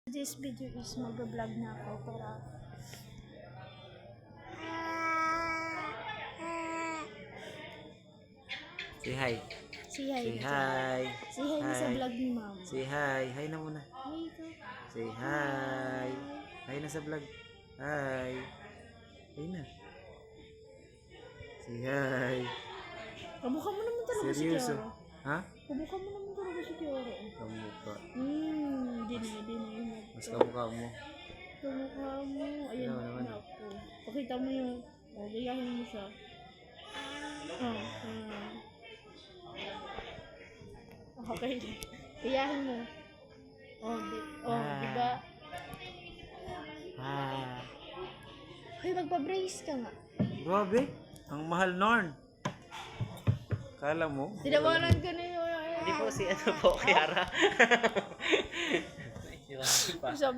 This video is mag-vlog na ako para say hi. say hi. Say hi. Say hi na sa vlog ni Mama. Say hi. Hi na muna. Hi ka. Say hi. Hi na sa vlog. Hi. Hi na. Say hi. Kamukha mo naman talaga si Seryoso? Kiara. Ha? Kamukha mo naman talaga si Kiara. Kamukha. Di na. Mas kamukha mo. Kamukha mo. Ayun Ano naman? ako. Pakita mo yung, gayahin mo siya. Okay. Gayahin mo. Diba? Hoy, magpa-brace ka nga. Grabe. Ang mahal norn. Kala mo? Tinawanan ka na yun. Hindi po si ano po, Kiara. Sabi